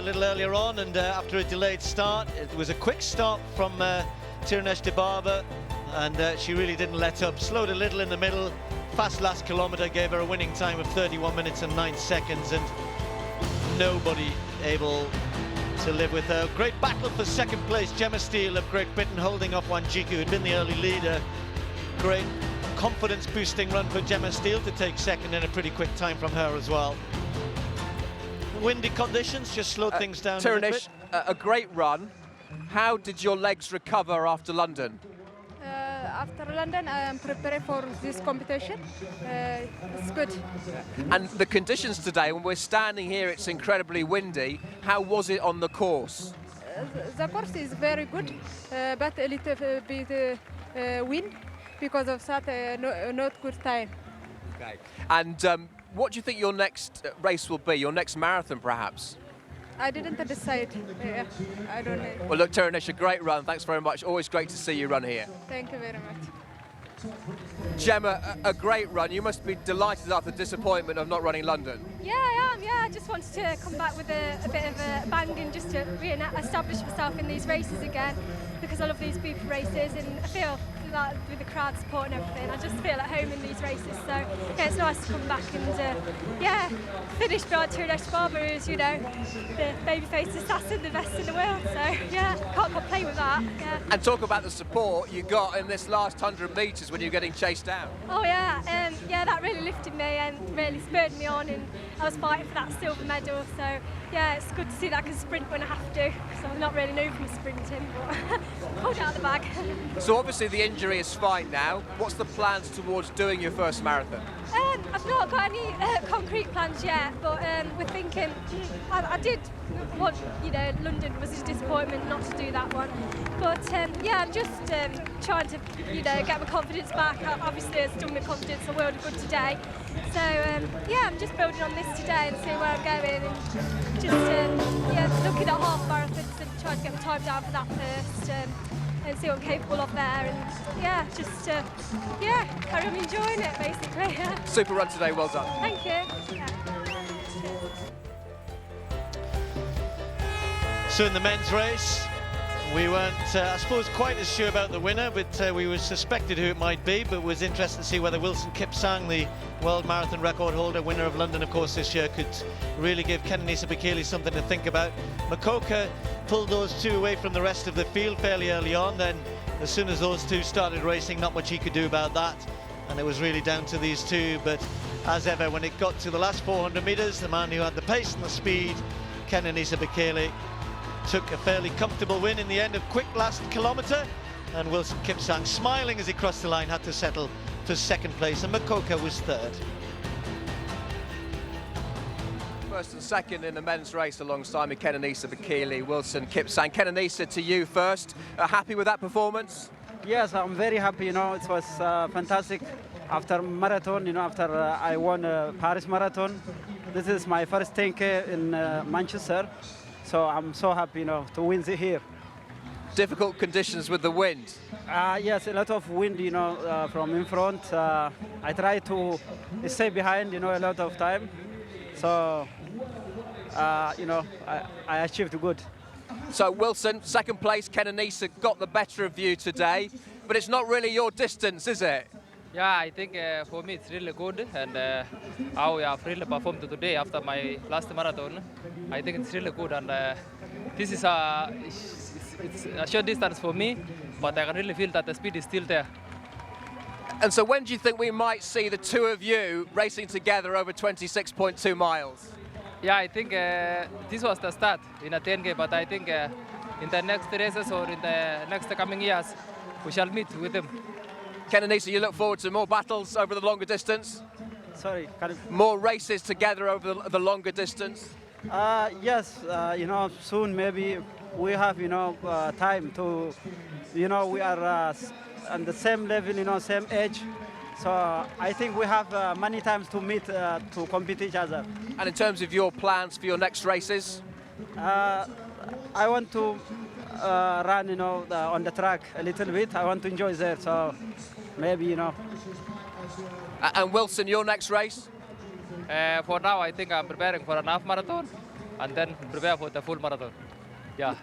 little earlier on, and after a delayed start, it was a quick start from Tirunesh Dibaba, and she really didn't let up. Slowed a little in the middle. Fast last kilometre gave her a winning time of 31 minutes and 9 seconds, and nobody able to live with her. Great battle for second place. Gemma Steele of Great Britain holding off Wanjiku, who'd been the early leader. Great confidence boosting run for Gemma Steele to take second, in a pretty quick time from her as well. Windy conditions just slowed things down a little bit. A great run. How did your legs recover after London? After London, I am preparing for this competition. It's good. And the conditions today, when we're standing here, it's incredibly windy. How was it on the course? The course is very good, but a little bit wind, because of that, not good time. Okay. And what do you think your next race will be, your next marathon perhaps? I didn't decide. I don't know. Well, look, Tirunesh, a great run. Thanks very much. Always great to see you run here. Thank you very much. Gemma, a great run. You must be delighted after the disappointment of not running London. Yeah, I am. Yeah, I just wanted to come back with a bit of a bang and just to re-establish myself in these races again, because I love these big races, and I feel like with the crowd support and everything, I just feel at home in these races. So yeah, it's nice to come back and finish behind Tirunesh Dibaba, who's, you know, the babyface assassin, the best in the world. So yeah, can't complain with that. Yeah. And talk about the support you got in this last 100 metres when you're getting chased down. Oh yeah, yeah, that really lifted me and really spurred me on, and I was fighting for that silver medal. So yeah, it's good to see that I can sprint when I have to, because I'm not really known for sprinting, but pulled it out of the bag. So obviously the injury is fine now. What's the plans towards doing your first marathon? I've not got any concrete plans yet, but we're thinking, I did want, you know, London was a disappointment not to do that one. But yeah, I'm just trying to, you know, get my confidence back. Obviously, it's done my confidence a world of good today. So yeah, I'm just building on this today and seeing where I'm going, and just yeah, looking at half marathons and trying to get my time down for that first. And see what I'm capable of there, and yeah, just yeah, carry on enjoying it basically. Super run today, well done. Thank you. Yeah. So in the men's race, we weren't, I suppose, quite as sure about the winner, but we suspected who it might be, but it was interesting to see whether Wilson Kipsang, the world marathon record holder, winner of London, of course, this year, could really give Kenenisa Bekele something to think about. Makoka pulled those two away from the rest of the field fairly early on. Then as soon as those two started racing, not much he could do about that, and it was really down to these two. But as ever, when it got to the last 400 metres, the man who had the pace and the speed, Kenenisa Bekele, took a fairly comfortable win in the end of quick last kilometre, and Wilson Kipsang, smiling as he crossed the line, had to settle for second place, and Makoka was third. First and second in the men's race alongside Kenenisa Bekele, Wilson Kipsang. Kenenisa, to you first. Happy with that performance? Yes, I'm very happy. You know, it was fantastic after marathon. You know, after I won Paris Marathon. This is my first 10K in Manchester, so I'm so happy, you know, to win here. Difficult conditions with the wind. Yes, a lot of wind, you know, from in front. I try to stay behind, you know, a lot of time. So, you know, I achieved good. So Wilson, second place, Kenenisa got the better of you today, but it's not really your distance, is it? Yeah, I think for me it's really good, and how I have really performed today after my last marathon. I think it's really good, and this is it's a short distance for me, but I can really feel that the speed is still there. And so when do you think we might see the two of you racing together over 26.2 miles? Yeah, I think this was the start in a 10K, but I think in the next races or in the next coming years, we shall meet with them. Kenenisa, you look forward to more battles over the longer distance? Sorry, more races together over the longer distance? Yes, you know, soon maybe we have, you know, time to, you know, we are on the same level, you know, same age. So I think we have many times to meet, to compete each other. And in terms of your plans for your next races? I want to run, you know, on the track a little bit. I want to enjoy there, so maybe, you know. And Wilson, your next race? For now, I think I'm preparing for an half marathon. and then prepare for the full marathon. Yeah.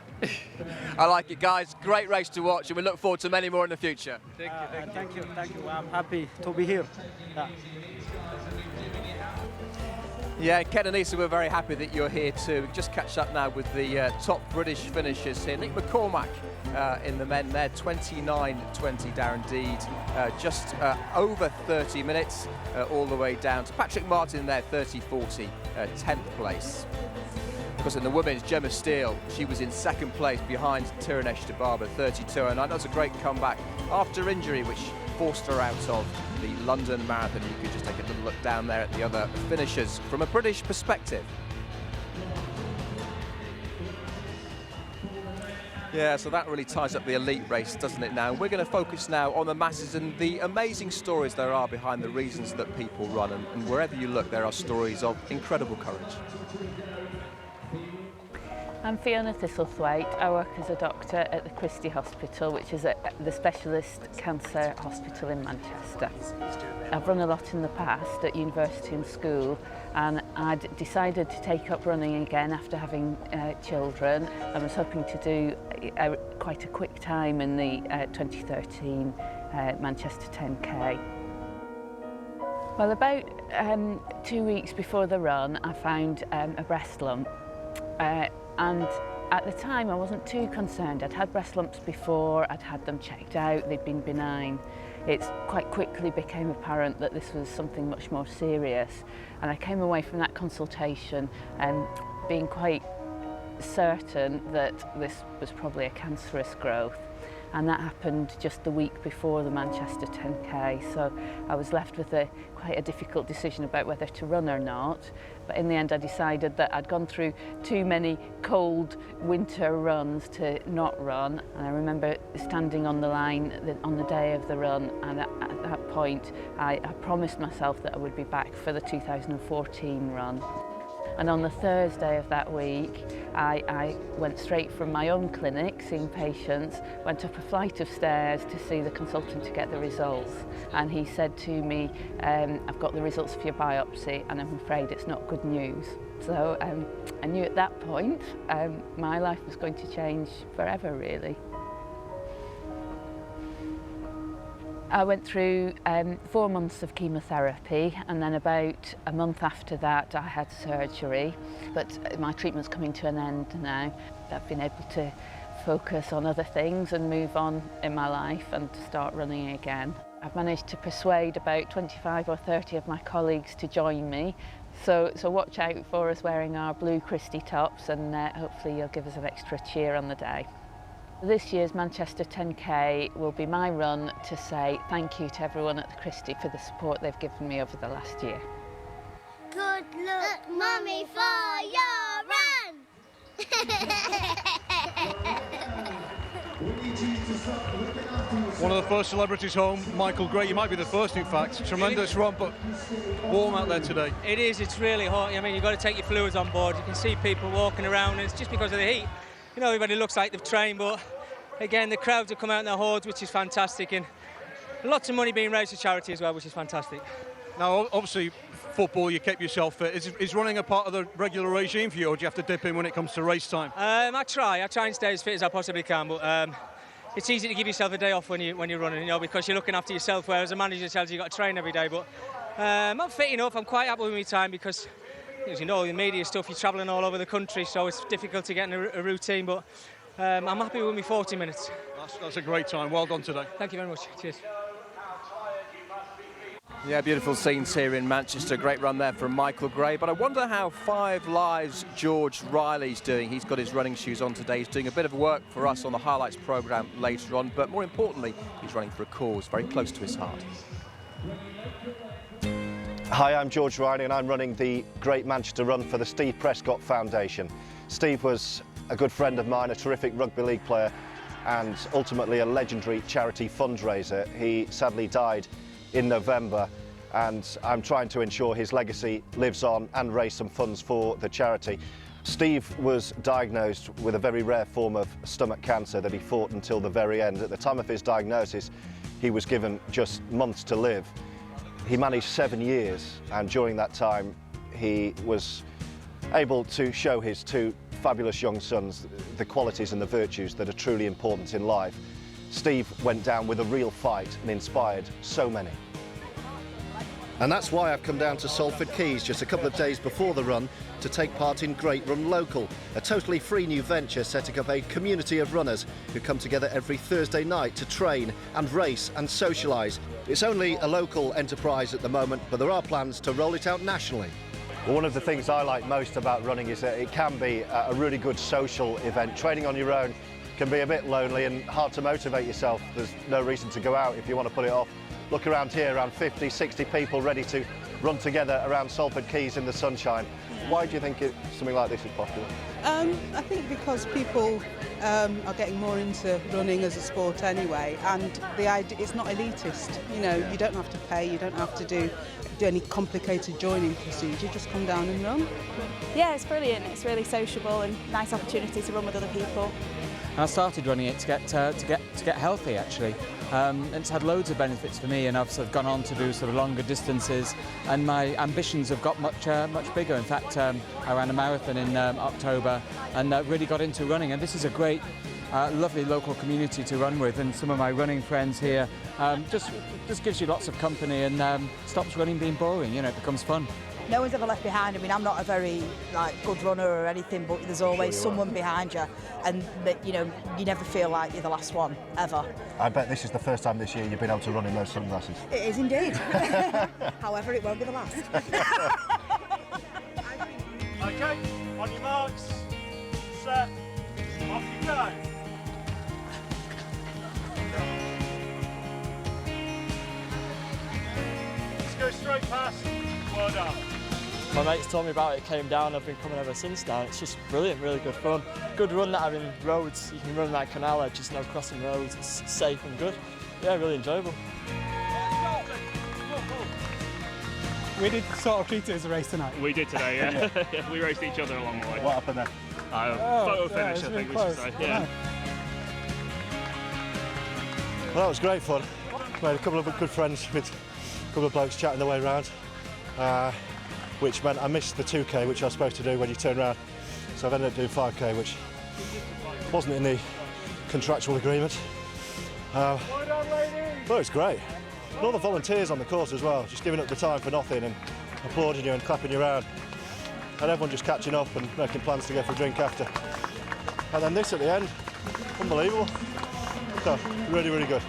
I like it, guys. Great race to watch, and we look forward to many more in the future. Thank you. Thank you. I'm happy to be here. Yeah, Ken and Issa, we're very happy that you're here too. We can just catch up now with the top British finishers here. Nick McCormack in the men there, 29.20 Darren Deed, just over 30 minutes all the way down to Patrick Martin there, 30.40, 10th place. Of course, in the women's, Gemma Steele, she was in second place behind Tirunesh Dibaba, 32.09. That was a great comeback after injury, which forced her out of the London Marathon. You could just take a little look down there at the other finishers from a British perspective. Yeah, so that really ties up the elite race, doesn't it now? We're going to focus now on the masses and the amazing stories there are behind the reasons that people run. And wherever you look, there are stories of incredible courage. I'm Fiona Thistlethwaite. I work as a doctor at the Christie Hospital, which is the specialist cancer hospital in Manchester. I've run a lot in the past at university and school, and I'd decided to take up running again after having children. I was hoping to do quite a quick time in the 2013 Manchester 10K. Well, about 2 weeks before the run, I found a breast lump. And at the time I wasn't too concerned. I'd had breast lumps before, I'd had them checked out, they'd been benign. It quite quickly became apparent that this was something much more serious, and I came away from that consultation being quite certain that this was probably a cancerous growth. And that happened just the week before the Manchester 10K, so I was left with quite a difficult decision about whether to run or not. But in the end I decided that I'd gone through too many cold winter runs to not run, and I remember standing on the line on the day of the run, and at that point I promised myself that I would be back for the 2014 run. And on the Thursday of that week, I went straight from my own clinic, seeing patients, went up a flight of stairs to see the consultant to get the results. And he said to me, I've got the results for your biopsy, and I'm afraid it's not good news. So I knew at that point my life was going to change forever, really. I went through 4 months of chemotherapy, and then about a month after that I had surgery, but my treatment's coming to an end now. I've been able to focus on other things and move on in my life and to start running again. I've managed to persuade about 25 or 30 of my colleagues to join me, so watch out for us wearing our blue Christie tops, and hopefully you'll give us an extra cheer on the day. This year's Manchester 10K will be my run to say thank you to everyone at the Christie for the support they've given me over the last year. Good luck, Mummy, for your run! One of the first celebrities home, Michael Gray. You might be the first, in fact. Tremendous run, but warm out there today. It is, it's really hot. I mean, you've got to take your fluids on board. You can see people walking around, and it's just because of the heat. You know, everybody looks like they've trained, but again, the crowds have come out in their hordes, which is fantastic, and lots of money being raised for charity as well, which is fantastic. Now, obviously, football, you kept yourself fit. Is running a part of the regular regime for you, or do you have to dip in when it comes to race time? I try and stay as fit as I possibly can, but it's easy to give yourself a day off when you're running, you know, because you're looking after yourself, whereas a manager tells you you've got to train every day. But I'm fit enough. I'm quite happy with my time because, as you know, the media stuff, you're travelling all over the country, so it's difficult to get in a routine, but I'm happy with my 40 minutes. That's a great time. Well done today. Thank you very much. Cheers. Yeah, beautiful scenes here in Manchester. Great run there from Michael Gray. But I wonder how 5 Live's George Riley's doing. He's got his running shoes on today. He's doing a bit of work for us on the highlights programme later on. But more importantly, he's running for a cause very close to his heart. Hi, I'm George Riley, and I'm running the Great Manchester Run for the Steve Prescott Foundation. Steve was a good friend of mine, a terrific rugby league player, and ultimately a legendary charity fundraiser. He sadly died in November, and I'm trying to ensure his legacy lives on and raise some funds for the charity. Steve was diagnosed with a very rare form of stomach cancer that he fought until the very end. At the time of his diagnosis, he was given just months to live. He managed 7 years, and during that time he was able to show his two fabulous young sons the qualities and the virtues that are truly important in life. Steve went down with a real fight and inspired so many. And that's why I've come down to Salford Quays just a couple of days before the run to take part in Great Run Local, a totally free new venture setting up a community of runners who come together every Thursday night to train and race and socialise. It's only a local enterprise at the moment, but there are plans to roll it out nationally. Well, one of the things I like most about running is that it can be a really good social event. Training on your own can be a bit lonely and hard to motivate yourself. There's no reason to go out if you want to put it off. Look around here, around 50, 60 people ready to run together around Salford Quays in the sunshine. Why do you think something like this is popular? I think because people are getting more into running as a sport anyway, and the idea, it's not elitist. You know, you don't have to pay, you don't have to do any complicated joining procedure, just come down and run. Yeah, it's brilliant. It's really sociable and nice opportunity to run with other people. And I started running it to get healthy actually. And it's had loads of benefits for me, and I've sort of gone on to do sort of longer distances, and my ambitions have got much bigger. In fact, I ran a marathon in October and really got into running, and this is a great, lovely local community to run with, and some of my running friends here just gives you lots of company and stops running being boring. You know, it becomes fun. No one's ever left behind. I mean, I'm not a very good runner or anything, but there's always someone behind you, and you know, you never feel like you're the last one ever. I bet this is the first time this year you've been able to run in those sunglasses. It is indeed. However, it won't be the last. Okay, on your marks, set, off you go. Let's go straight past. Well done. My mates told me about it, came down, I've been coming ever since now. It's just brilliant, really good fun. Good run that having roads, you can run like canal edges, no crossing roads, it's safe and good. Yeah, really enjoyable. We did sort of treat it as a race tonight. We did today, yeah. Yeah, we raced each other along the way. What happened there? Photo finish, I think we should say. Yeah. Well, that was great fun. Made a couple of good friends with a couple of blokes chatting their way around. Which meant I missed the 2K, which I was supposed to do when you turn around. So I've ended up doing 5K, which wasn't in the contractual agreement. But it's great. And all the volunteers on the course as well, just giving up the time for nothing and applauding you and clapping you around. And everyone just catching up and making plans to go for a drink after. And then this at the end, unbelievable. So, really, really good.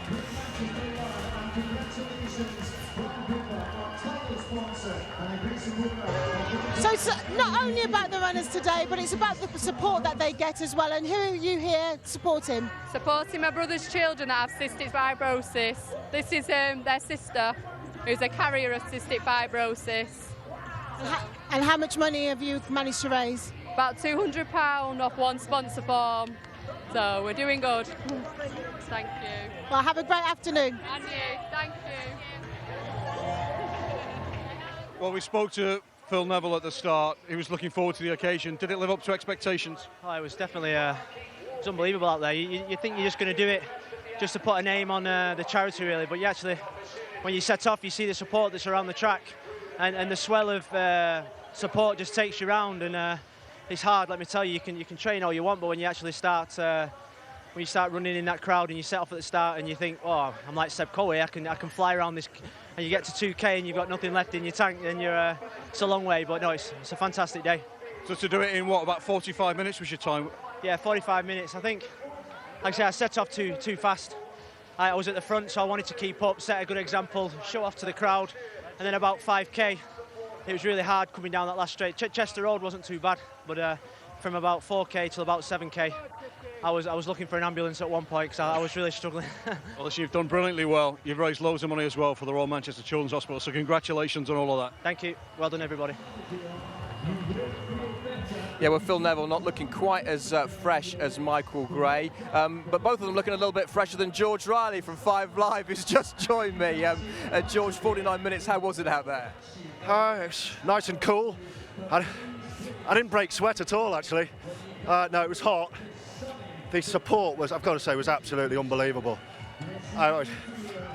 So it's not only about the runners today, but it's about the support that they get as well. And who are you here supporting? Supporting my brother's children that have cystic fibrosis. This is their sister, who's a carrier of cystic fibrosis. And how much money have you managed to raise? About £200 off one sponsor form. So we're doing good. Thank you. Well, have a great afternoon. And you. Thank you. Well, we spoke to Phil Neville at the start. He was looking forward to the occasion. Did it live up to expectations? Oh, it was definitely it's unbelievable out there. You think you're just going to do it just to put a name on the charity, really, but you actually, when you set off, you see the support that's around the track, and the swell of support just takes you round, and it's hard. Let me tell you, you can train all you want, but when you actually start running in that crowd and you set off at the start and you think, oh, I'm like Seb Coe, I can fly around this, and you get to 2K and you've got nothing left in your tank, then it's a long way. But no, it's a fantastic day. So to do it in what, about 45 minutes was your time? Yeah, 45 minutes. I think, like I said, I set off too fast. I was at the front, so I wanted to keep up, set a good example, show off to the crowd, and then about 5K, it was really hard coming down that last straight. Chester Road wasn't too bad, but from about 4K till about 7K, I was looking for an ambulance at one point because I was really struggling. Well, listen, you've done brilliantly well. You've raised loads of money as well for the Royal Manchester Children's Hospital, so congratulations on all of that. Thank you. Well done, everybody. Yeah, well, Phil Neville not looking quite as fresh as Michael Gray, but both of them looking a little bit fresher than George Riley from 5 Live, who's just joined me. George, 49 minutes, how was it out there? It's nice and cool. I didn't break sweat at all, actually. No, it was hot. The support was, I've got to say, was absolutely unbelievable. At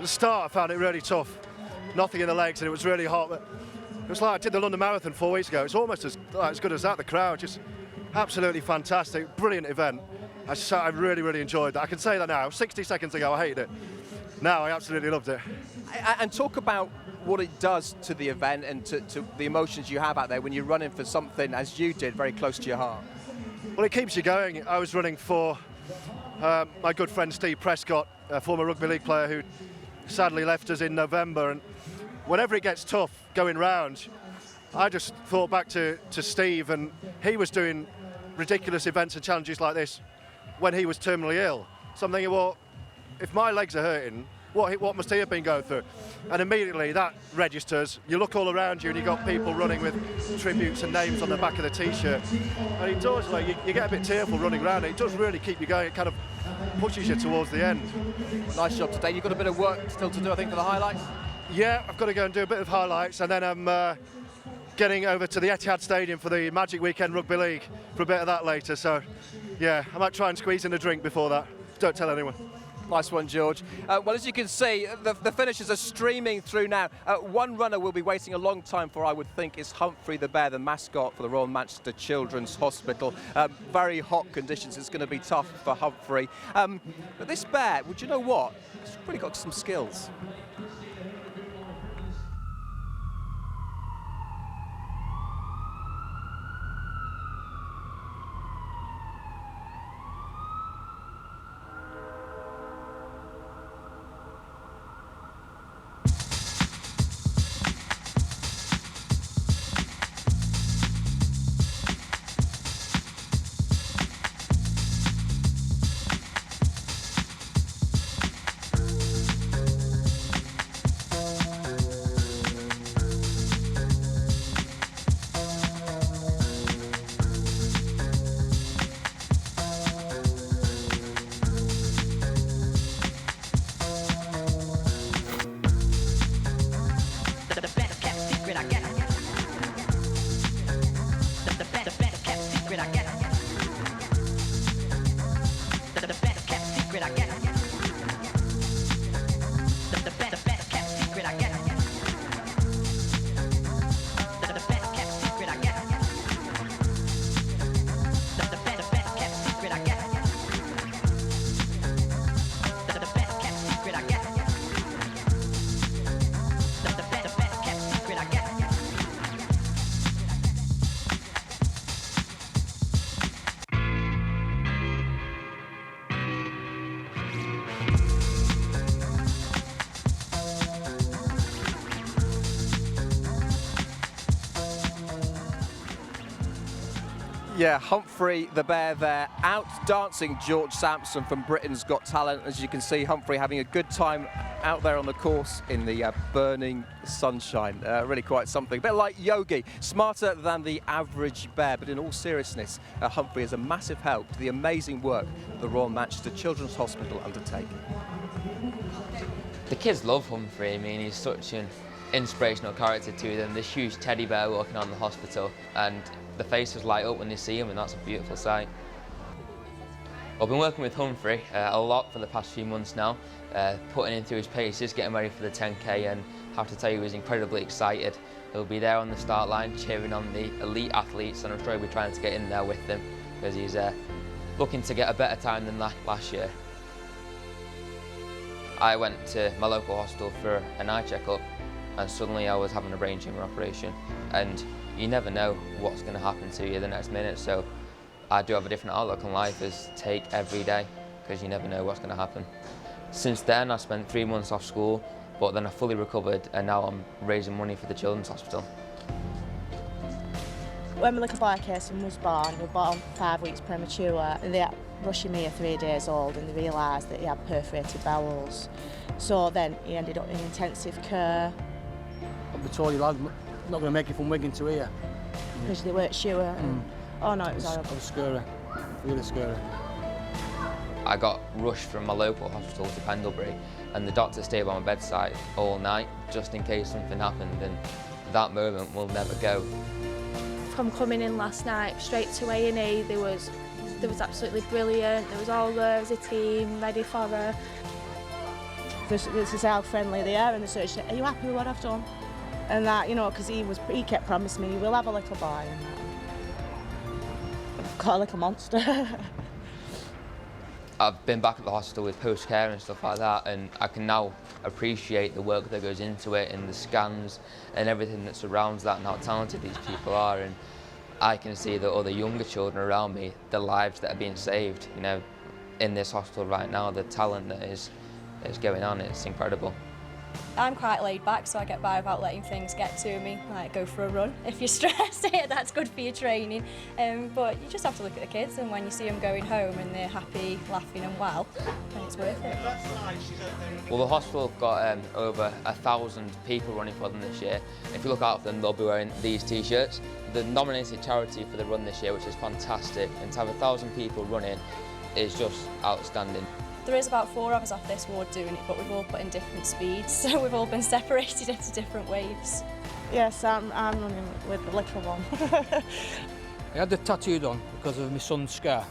the start, I found it really tough. Nothing in the legs, and it was really hot. But it was like I did the London Marathon 4 weeks ago. It's almost as as good as that. The crowd, just absolutely fantastic, brilliant event. I really, really enjoyed that. I can say that now. 60 seconds ago, I hated it. Now, I absolutely loved it. And talk about what it does to the event and to the emotions you have out there when you're running for something, as you did, very close to your heart. Well, it keeps you going. I was running for my good friend Steve Prescott, a former rugby league player who sadly left us in November. And whenever it gets tough going round, I just thought back to Steve, and he was doing ridiculous events and challenges like this when he was terminally ill. So I'm thinking, well, if my legs are hurting, what must he have been going through? And immediately that registers. You look all around you and you've got people running with tributes and names on the back of the T-shirt. And it does, like, you get a bit tearful running around. It does really keep you going. It kind of pushes you towards the end. Nice job today. You've got a bit of work still to do, I think, for the highlights? Yeah, I've got to go and do a bit of highlights, and then I'm getting over to the Etihad Stadium for the Magic Weekend Rugby League for a bit of that later. So, yeah, I might try and squeeze in a drink before that. Don't tell anyone. Nice one, George. Well, as you can see, the finishes are streaming through now. One runner we'll be waiting a long time for, I would think, is Humphrey the Bear, the mascot for the Royal Manchester Children's Hospital. Very hot conditions. It's going to be tough for Humphrey. But this bear, would you know what? It's really got some skills. Yeah, Humphrey the Bear there, out dancing George Sampson from Britain's Got Talent. As you can see, Humphrey having a good time out there on the course in the burning sunshine. Really quite something. A bit like Yogi, smarter than the average bear, but in all seriousness, Humphrey is a massive help to the amazing work the Royal Manchester Children's Hospital undertake. The kids love Humphrey. I mean, he's such an inspirational character to them. This huge teddy bear walking on the hospital, and the faces light up when they see him, and that's a beautiful sight. I've been working with Humphrey a lot for the past few months now, putting him through his paces, getting ready for the 10K, and I have to tell you, he was incredibly excited. He'll be there on the start line cheering on the elite athletes, and I'm sure he'll be trying to get in there with them because he's looking to get a better time than last year. I went to my local hospital for an eye checkup, and suddenly I was having a brain tumour operation, and you never know what's going to happen to you the next minute, so I do have a different outlook on life, is take every day, because you never know what's going to happen. Since then I spent 3 months off school, but then I fully recovered, and now I'm raising money for the Children's Hospital. When my little boy Kirsten was born, we were born 5 weeks premature, and they had rushing me at 3 days old, and they realised that he had perforated bowels. So then he ended up in intensive care. We told you, lad, not going to make it from Wigan to here. Because they weren't sure. Oh no, it was horrible. It was scary, really scary. I got rushed from my local hospital to Pendlebury, and the doctor stayed by my bedside all night just in case something happened, and that moment will never go. From coming in last night straight to A&E, they was absolutely brilliant. There was all there as a team ready for her. This is how friendly they are, and the surgeon said, "Are you happy with what I've done?" And that, you know, because he kept promising me, "We'll have a little boy." And that. got a little monster. I've been back at the hospital with post-care and stuff like that, and I can now appreciate the work that goes into it and the scans and everything that surrounds that and how talented these people are. And I can see that other younger children around me, the lives that are being saved, you know, in this hospital right now, the talent that is going on, it's incredible. I'm quite laid back, so I get by without letting things get to me, like go for a run. If you're stressed, that's good for your training. But you just have to look at the kids, and when you see them going home and they're happy, laughing and well, then it's worth it. Well, the hospital have got over 1,000 people running for them this year. If you look out for them, they'll be wearing these T-shirts. The nominated charity for the run this year, which is fantastic, and to have 1,000 people running is just outstanding. There is about 4 of us off this ward doing it, but we've all put in different speeds, so we've all been separated into different waves. Yes, I'm running with the little one. I had the tattoo done because of my son's scar.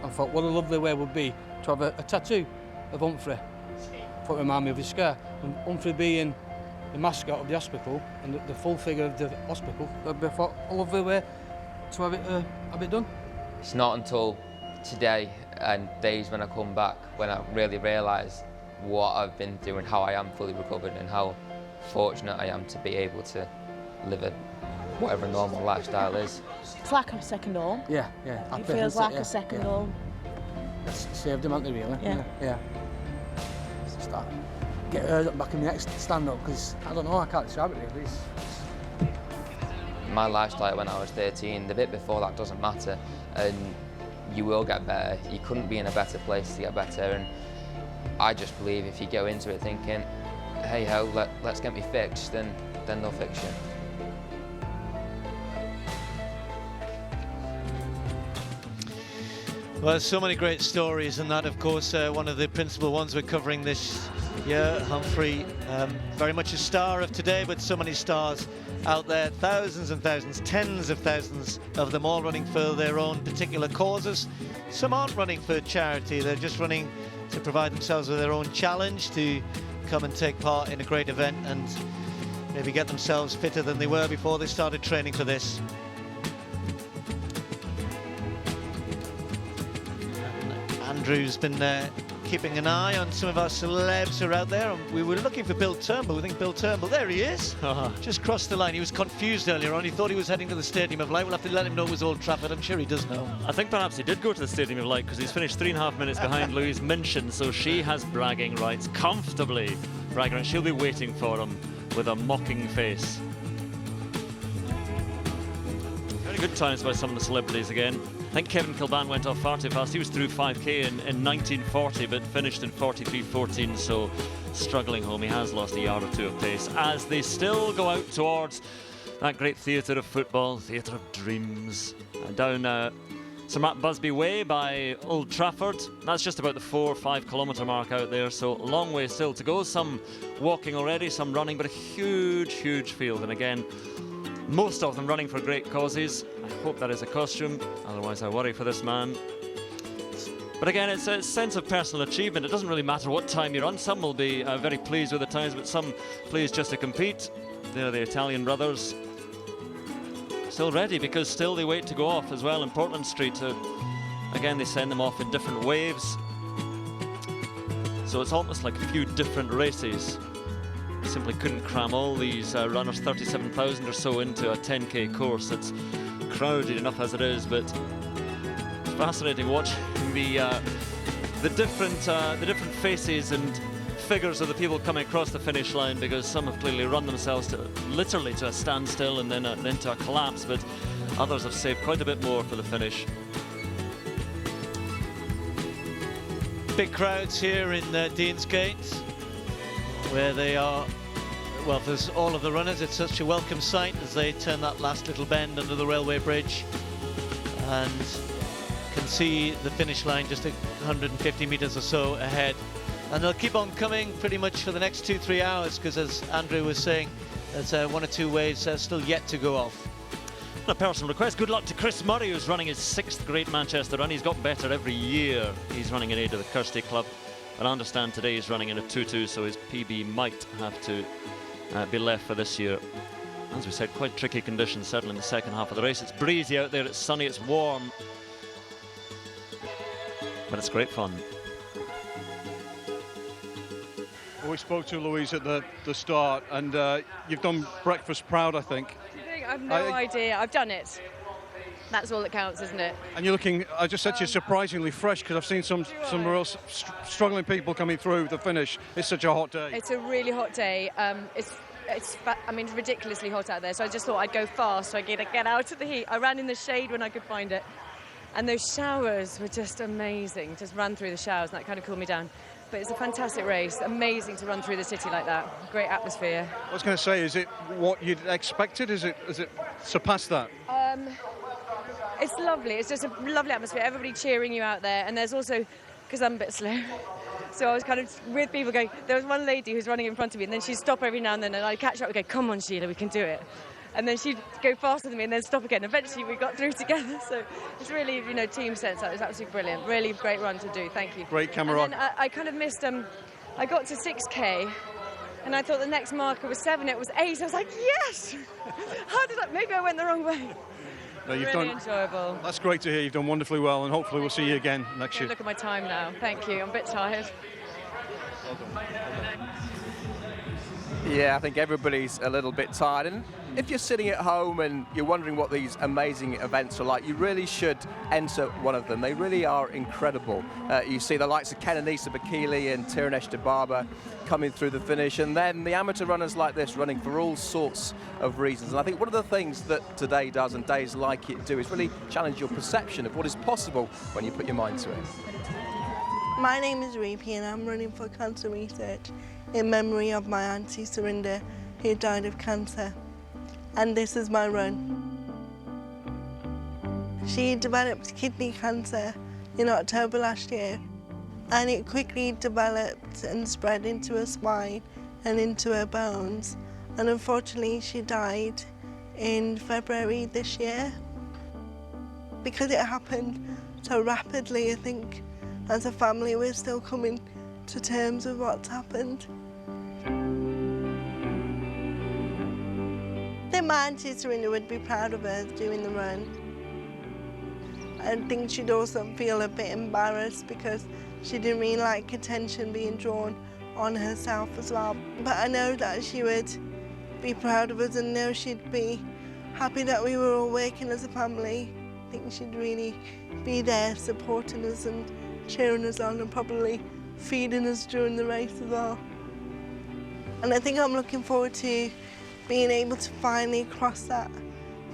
I thought what a lovely way it would be to have a tattoo of Humphrey, to remind me of his scar. And Humphrey being the mascot of the hospital and the full figure of the hospital, I thought a lovely way to have it done. It's not until today and days when I come back when I really realise what I've been through and how I am fully recovered and how fortunate I am to be able to live a whatever normal lifestyle is. It's like a second home. Yeah. It feels like a second home. It's saved him, hasn't it, really? Yeah. Get back in the next stand-up, because I don't know, I can't describe it really. My lifestyle when I was 13, the bit before that doesn't matter, and you will get better. You couldn't be in a better place to get better, and I just believe if you go into it thinking, hey ho, let's get me fixed, then they'll fix you. Well, there's so many great stories, and that, of course, one of the principal ones we're covering this year. Humphrey, very much a star of today, but so many stars out there, thousands and thousands, tens of thousands of them, all running for their own particular causes. Some aren't running for charity, they're just running to provide themselves with their own challenge, to come and take part in a great event and maybe get themselves fitter than they were before they started training for this. Andrew's been keeping an eye on some of our celebs who are out there, and we were looking for Bill Turnbull. We think Bill Turnbull, there he is, just crossed the line. He was confused earlier on, he thought he was heading to the Stadium of Light. We'll have to let him know it was Old Trafford. I'm sure he does know. I think perhaps he did go to the Stadium of Light, because he's finished 3.5 minutes behind Louise Minchin, so she has bragging rights, comfortably bragging rights. She'll be waiting for him with a mocking face. Very good times by some of the celebrities again. I think Kevin Kilban went off far too fast. He was through 5k in 1940, but finished in 43.14, so struggling home. He has lost a yard or two of pace as they still go out towards that great theatre of football, theatre of dreams. Down Sir Matt Busby Way by Old Trafford. That's just about the 4 or 5 kilometre mark out there, so a long way still to go. Some walking already, some running, but a huge, huge field. And again, most of them running for great causes. I hope that is a costume, otherwise I worry for this man. But again, it's a sense of personal achievement. It doesn't really matter what time you run. Some will be very pleased with the times, but some pleased just to compete. They're the Italian brothers. Still ready, because still they wait to go off as well in Portland Street. Again, they send them off in different waves. So it's almost like a few different races. Simply couldn't cram all these runners, 37,000 or so, into a 10k course. It's crowded enough as it is, but it's fascinating watching the different faces and figures of the people coming across the finish line, because some have clearly run themselves literally to a standstill and then to a collapse, but others have saved quite a bit more for the finish. Big crowds here in Dean's Gate, where they are, well, there's all of the runners. It's such a welcome sight as they turn that last little bend under the railway bridge and can see the finish line just 150 metres or so ahead. And they'll keep on coming pretty much for the next 2-3 hours, because as Andrew was saying, there's 1 or 2 waves still yet to go off. A personal request, good luck to Chris Murray, who's running his 6th Great Manchester Run. He's got better every year. He's running in aid of the Kirsty Club. But I understand today he's running in a 2:2, so his PB might have to be left for this year. As we said, quite tricky conditions, certainly in the second half of the race. It's breezy out there, it's sunny, it's warm. but it's great fun. Well, we spoke to Louise at the start, and you've done breakfast proud, I think. I've no idea. I've done it. That's all that counts, isn't it? And you're looking, I just said to you, surprisingly fresh, because I've seen some real struggling people coming through the finish. It's such a hot day. It's a really hot day. It's ridiculously hot out there, so I just thought I'd go fast so I get out of the heat. I ran in the shade when I could find it. And those showers were just amazing. Just ran through the showers, and that kind of cooled me down. But it's a fantastic race. Amazing to run through the city like that. Great atmosphere. I was going to say, is it what you'd expected? Has it surpassed that? It's lovely. It's just a lovely atmosphere. Everybody cheering you out there. And there's also, because I'm a bit slow, so I was kind of with people going, there was one lady who's running in front of me, and then she'd stop every now and then, and I'd catch up and go, come on, Sheila, we can do it. And then she'd go faster than me and then stop again. Eventually we got through together. So it's really, team sense. That was absolutely brilliant. Really great run to do. Thank you. Great camera on. And then I kind of missed, I got to 6K and I thought the next marker was 7. It was 8. I was like, yes! How did maybe I went the wrong way. No, you've really done, enjoyable. That's great to hear. You've done wonderfully well, and hopefully we'll see you again next year. Look at my time now. Thank you. I'm a bit tired. Yeah, I think everybody's a little bit tired. And if you're sitting at home and you're wondering what these amazing events are like, you really should enter one of them. They really are incredible. You see the likes of Kenenisa Bekele and Tirunesh Dibaba coming through the finish, and then the amateur runners like this running for all sorts of reasons. And I think one of the things that today does, and days like it do, is really challenge your perception of what is possible when you put your mind to it. My name is Reepi and I'm running for cancer research in memory of my auntie Surinder, who died of cancer. And this is my run. She developed kidney cancer in October last year, and it quickly developed and spread into her spine and into her bones. And unfortunately, she died in February this year. Because it happened so rapidly, I think as a family we're still coming to terms with what's happened. I think my auntie Surinder would be proud of her doing the run. I think she'd also feel a bit embarrassed because she didn't really like attention being drawn on herself as well. But I know that she would be proud of us and know she'd be happy that we were all working as a family. I think she'd really be there supporting us and cheering us on and probably feeding us during the race as well. And I think I'm looking forward to being able to finally cross that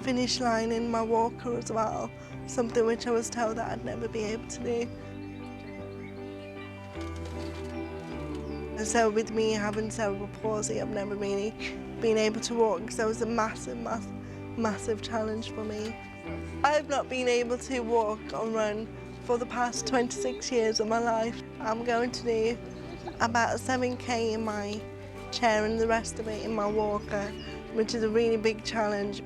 finish line in my walker as well, something which I was told that I'd never be able to do. And so with me having cerebral palsy, I've never really been able to walk, because that was a massive challenge for me. I've not been able to walk or run for the past 26 years of my life. I'm going to do about 7K in my chair and the rest of it in my walker, which is a really big challenge.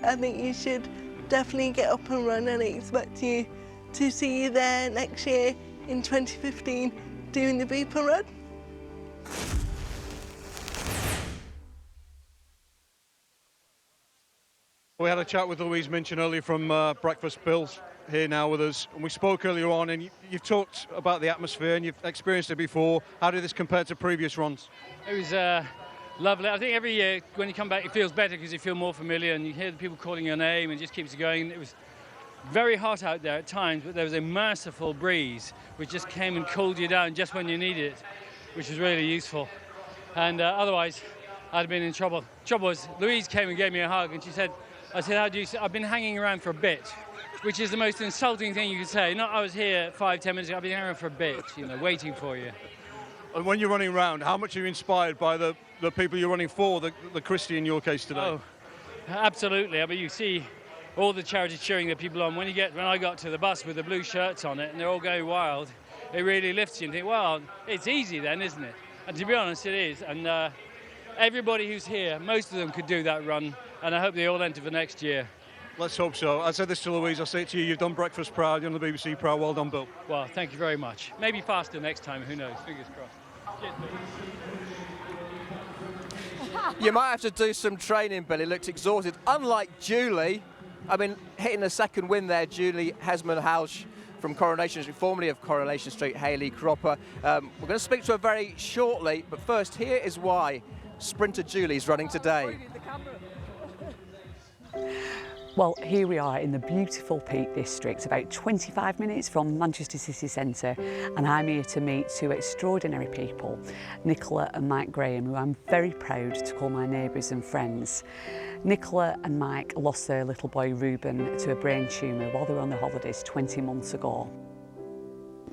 I think you should definitely get up and run, and I expect you to see you there next year in 2015 doing the Beeper Run. We had a chat with Louise Minchin earlier from Breakfast. Bill's here now with us, and we spoke earlier on, and you've talked about the atmosphere and you've experienced it before. How did this compare to previous runs? It was lovely. I think every year when you come back it feels better because you feel more familiar and you hear the people calling your name and it just keeps you going. It was very hot out there at times, but there was a merciful breeze which just came and cooled you down just when you needed it, which was really useful. And otherwise I'd have been in trouble. Trouble was, Louise came and gave me a hug and she said, I said, how do you say? I've been hanging around for a bit, which is the most insulting thing you could say. Not I was here 5-10 minutes ago, I've been hanging around for a bit, waiting for you. And when you're running around, how much are you inspired by the people you're running for, the Christie in your case today? Oh, absolutely. I mean, you see all the charities cheering the people on. When I got to the bus with the blue shirts on it and they're all going wild, it really lifts you and think, well, it's easy then, isn't it? And to be honest, it is. And everybody who's here, most of them could do that run, and I hope they all enter for next year. Let's hope so. I said this to Louise, I'll say it to you, you've done Breakfast proud, you're on the BBC proud. Well done, Bill. Well, thank you very much. Maybe faster next time, who knows? Fingers crossed. Cheers, Bill. You might have to do some training, Billy. Looked exhausted. Unlike Julie, I mean, hitting a second win there, Julie Hesman-Hausch from Coronation Street, formerly of Coronation Street, Hayley Cropper. We're going to speak to her very shortly, but first, here is why sprinter Julie's running today. Well, here we are in the beautiful Peak District, about 25 minutes from Manchester city centre, and I'm here to meet two extraordinary people, Nicola and Mike Graham, who I'm very proud to call my neighbours and friends. Nicola and Mike lost their little boy Reuben to a brain tumour while they were on their holidays 20 months ago.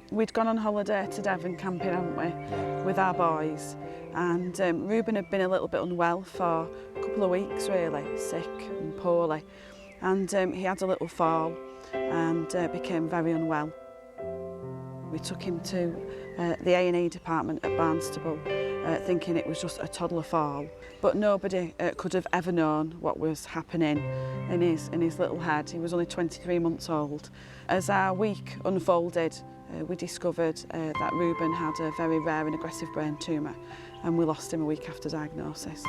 We'd gone on holiday to Devon camping, hadn't we, with our boys, and Reuben had been a little bit unwell for a couple of weeks really, sick and poorly. And he had a little fall and became very unwell. We took him to the A&E department at Barnstable, thinking it was just a toddler fall. But nobody could have ever known what was happening in his little head. He was only 23 months old. As our week unfolded, we discovered that Reuben had a very rare and aggressive brain tumour, and we lost him a week after diagnosis.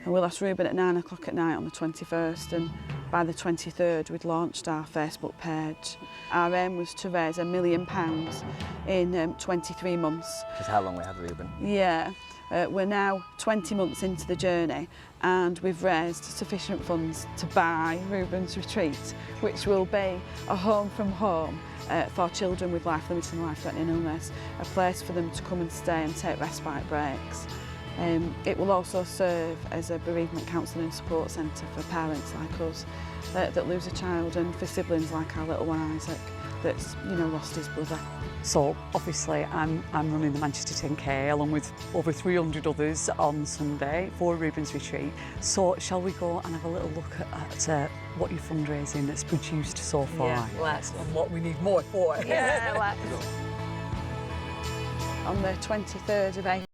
And we lost Reuben at 9 o'clock at night on the 21st, and by the 23rd we'd launched our Facebook page. Our aim was to raise £1 million in 23 months. Just how long we had Reuben? Yeah, we're now 20 months into the journey, and we've raised sufficient funds to buy Reuben's retreat, which will be a home from home for children with life-limiting and life-threatening illness, a place for them to come and stay and take respite breaks. It will also serve as a bereavement counselling and support centre for parents like us that lose a child, and for siblings like our little one Isaac that's lost his brother. So obviously I'm running the Manchester 10K along with over 300 others on Sunday for Reuben's retreat. So shall we go and have a little look at what your fundraising that's produced so far? Yeah, let's. And what we need more for. Yeah, let's. On the 23rd of April,